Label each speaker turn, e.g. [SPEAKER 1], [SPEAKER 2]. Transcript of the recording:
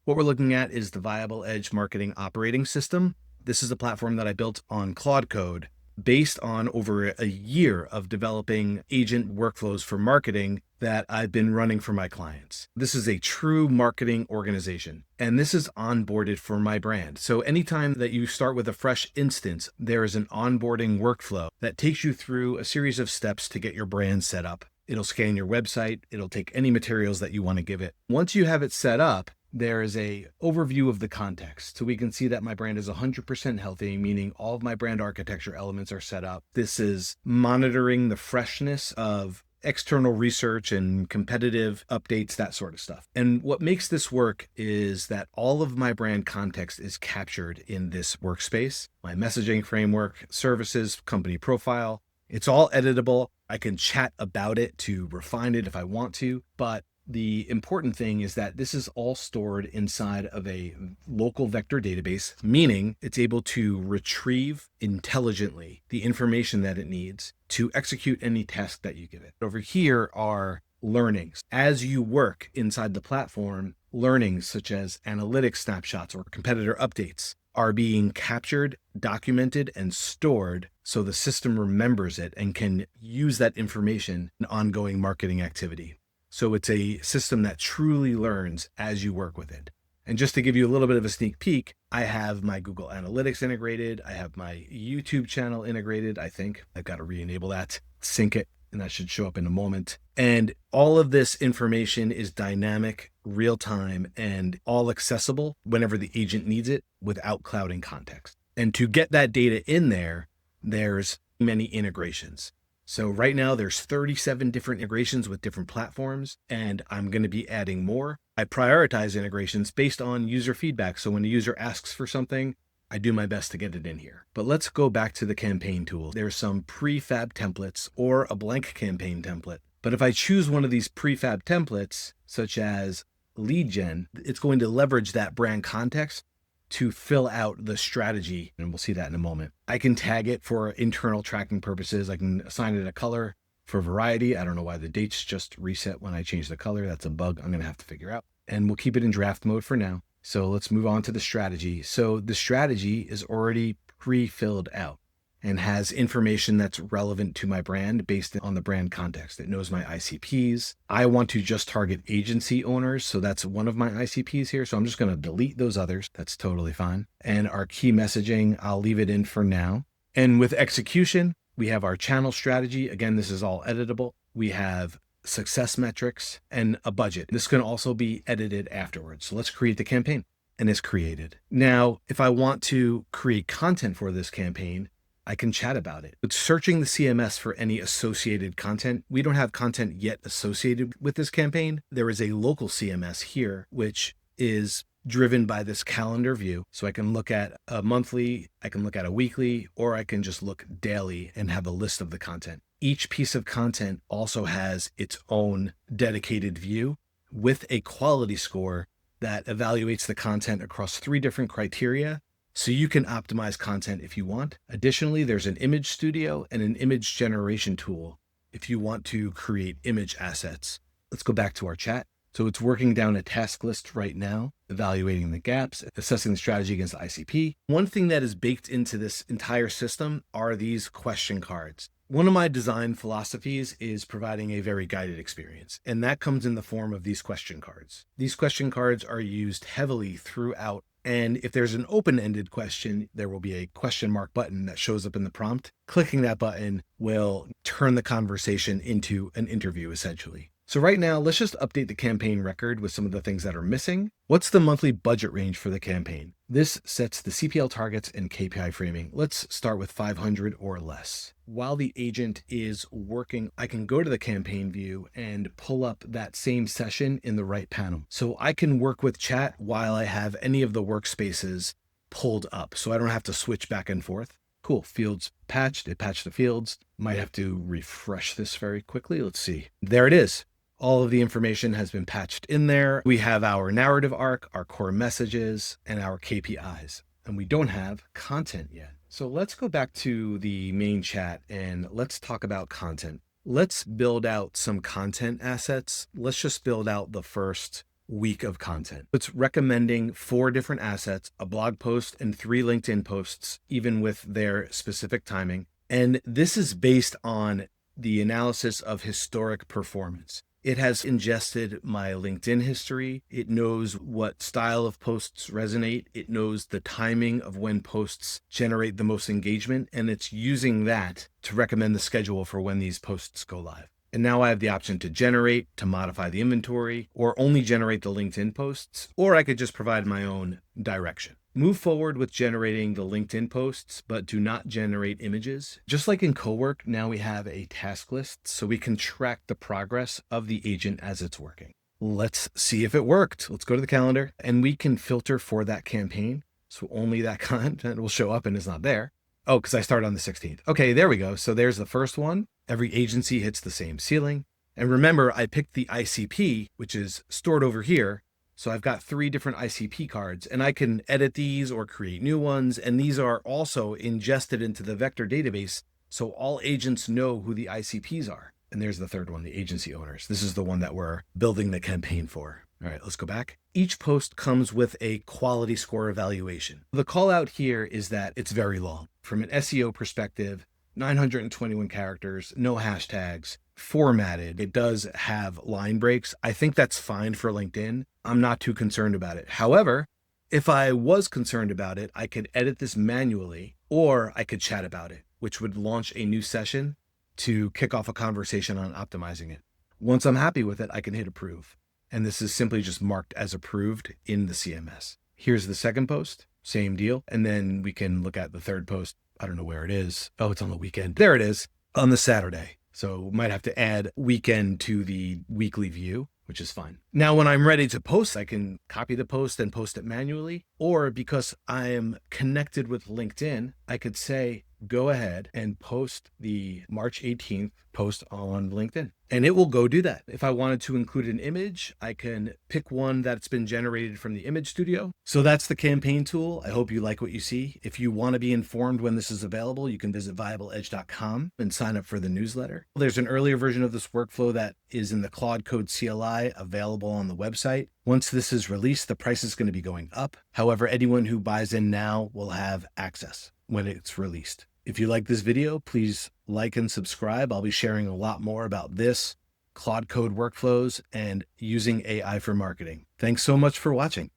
[SPEAKER 1] What we're looking at is the Viable Edge Marketing Operating System. This is a platform that I built on Claude Code based on over a year of developing agent workflows for marketing that I've been running for my clients. This is a true marketing organization, and this is onboarded for my brand. So anytime that you start with a fresh instance, there is an onboarding workflow that takes you through a series of steps to get your brand set up. It'll scan your website. It'll take any materials that you want to give it. Once you have it set up, there is a overview of the context. So we can see that my brand is 100% healthy, meaning all of my brand architecture elements are set up. This is monitoring the freshness of external research and competitive updates, that sort of stuff. And what makes this work is that all of my brand context is captured in this workspace. My messaging framework, services, company profile, it's all editable. I can chat about it to refine it if I want to, but the important thing is that this is all stored inside of a local vector database, meaning it's able to retrieve intelligently the information that it needs to execute any task that you give it. Over here are learnings. As you work inside the platform, learnings such as analytics snapshots or competitor updates are being captured, documented, and stored so the system remembers it and can use that information in ongoing marketing activity. So it's a system that truly learns as you work with it. And just to give you a little bit of a sneak peek, I have my Google Analytics integrated. I have my YouTube channel integrated. I think I've got to re-enable that, sync it, and that should show up in a moment. And all of this information is dynamic, real time, and all accessible whenever the agent needs it without clouding context. And to get that data in there, there's many integrations. So right now there's 37 different integrations with different platforms, and I'm going to be adding more. I prioritize integrations based on user feedback. So when a user asks for something, I do my best to get it in here. But let's go back to the campaign tool. There's some prefab templates or a blank campaign template. But if I choose one of these prefab templates, such as lead gen, it's going to leverage that brand context to fill out the strategy, and we'll see that in a moment. I can tag it for internal tracking purposes. I can assign it a color for variety. I don't know why the dates just reset when I change the color. That's a bug I'm going to have to figure out. And we'll keep it in draft mode for now. So let's move on to the strategy. So the strategy is already pre-filled out and has information that's relevant to my brand based on the brand context. It knows my ICPs. I want to just target agency owners. So that's one of my ICPs here. So I'm just going to delete those others. That's totally fine. And our key messaging, I'll leave it in for now. And with execution, we have our channel strategy. Again, this is all editable. We have success metrics and a budget. This can also be edited afterwards. So let's create the campaign, and it's created. Now, if I want to create content for this campaign, I can chat about it. But searching the CMS for any associated content, we don't have content yet associated with this campaign. There is a local CMS here, which is driven by this calendar view. So I can look at a monthly, I can look at a weekly, or I can just look daily and have a list of the content. Each piece of content also has its own dedicated view with a quality score that evaluates the content across 3 different criteria. So you can optimize content if you want. Additionally, there's an image studio and an image generation tool if you want to create image assets. Let's go back to our chat. So it's working down a task list right now, evaluating the gaps, assessing the strategy against the ICP. One thing that is baked into this entire system are these question cards. One of my design philosophies is providing a very guided experience, and that comes in the form of these question cards. These question cards are used heavily throughout. And if there's an open-ended question, there will be a question mark button that shows up in the prompt. Clicking that button will turn the conversation into an interview, essentially. So right now, let's just update the campaign record with some of the things that are missing. What's the monthly budget range for the campaign? This sets the CPL targets and KPI framing. Let's start with 500 or less. While the agent is working, I can go to the campaign view and pull up that same session in the right panel. So I can work with chat while I have any of the workspaces pulled up. So I don't have to switch back and forth. Cool, fields patched, it patched the fields. Might have to refresh this very quickly. Let's see. There it is. All of the information has been patched in there. We have our narrative arc, our core messages, and our KPIs, and we don't have content yet. So let's go back to the main chat and let's talk about content. Let's build out some content assets. Let's just build out the first week of content. It's recommending 4 different assets, a blog post and 3 LinkedIn posts, even with their specific timing. And this is based on the analysis of historic performance. It has ingested my LinkedIn history. It knows what style of posts resonate. It knows the timing of when posts generate the most engagement, and it's using that to recommend the schedule for when these posts go live. And now I have the option to generate, to modify the inventory, or only generate the LinkedIn posts, or I could just provide my own direction. Move forward with generating the LinkedIn posts, but do not generate images. Just like in Cowork, now we have a task list so we can track the progress of the agent as it's working. Let's see if it worked. Let's go to the calendar and we can filter for that campaign. So only that content will show up and is not there. Oh, because I started on the 16th. Okay, there we go. So there's the first one. Every agency hits the same ceiling. And remember, I picked the ICP, which is stored over here. So I've got 3 different ICP cards and I can edit these or create new ones. And these are also ingested into the vector database. So all agents know who the ICPs are. And there's the third one, the agency owners. This is the one that we're building the campaign for. All right, let's go back. Each post comes with a quality score evaluation. The call out here is that it's very long. From an SEO perspective, 921 characters, no hashtags, formatted. It does have line breaks. I think that's fine for LinkedIn. I'm not too concerned about it. However, if I was concerned about it, I could edit this manually, or I could chat about it, which would launch a new session to kick off a conversation on optimizing it. Once I'm happy with it, I can hit approve. And this is simply just marked as approved in the CMS. Here's the second post, same deal. And then we can look at the third post. I don't know where it is. Oh, it's on the weekend. There it is, on the Saturday. So might have to add weekend to the weekly view, which is fine. Now, when I'm ready to post, I can copy the post and post it manually. Or because I am connected with LinkedIn, I could say, go ahead and post the March 18th post on LinkedIn. And it will go do that. If I wanted to include an image, I can pick one that's been generated from the image studio. So that's the campaign tool. I hope you like what you see. If you want to be informed when this is available, you can visit viableedge.com and sign up for the newsletter. There's an earlier version of this workflow that is in the Claude Code CLI available on the website. Once this is released, the price is going to be going up. However, anyone who buys in now will have access when it's released. If you like this video, please like and subscribe. I'll be sharing a lot more about this, Claude Code workflows, and using AI for marketing. Thanks so much for watching.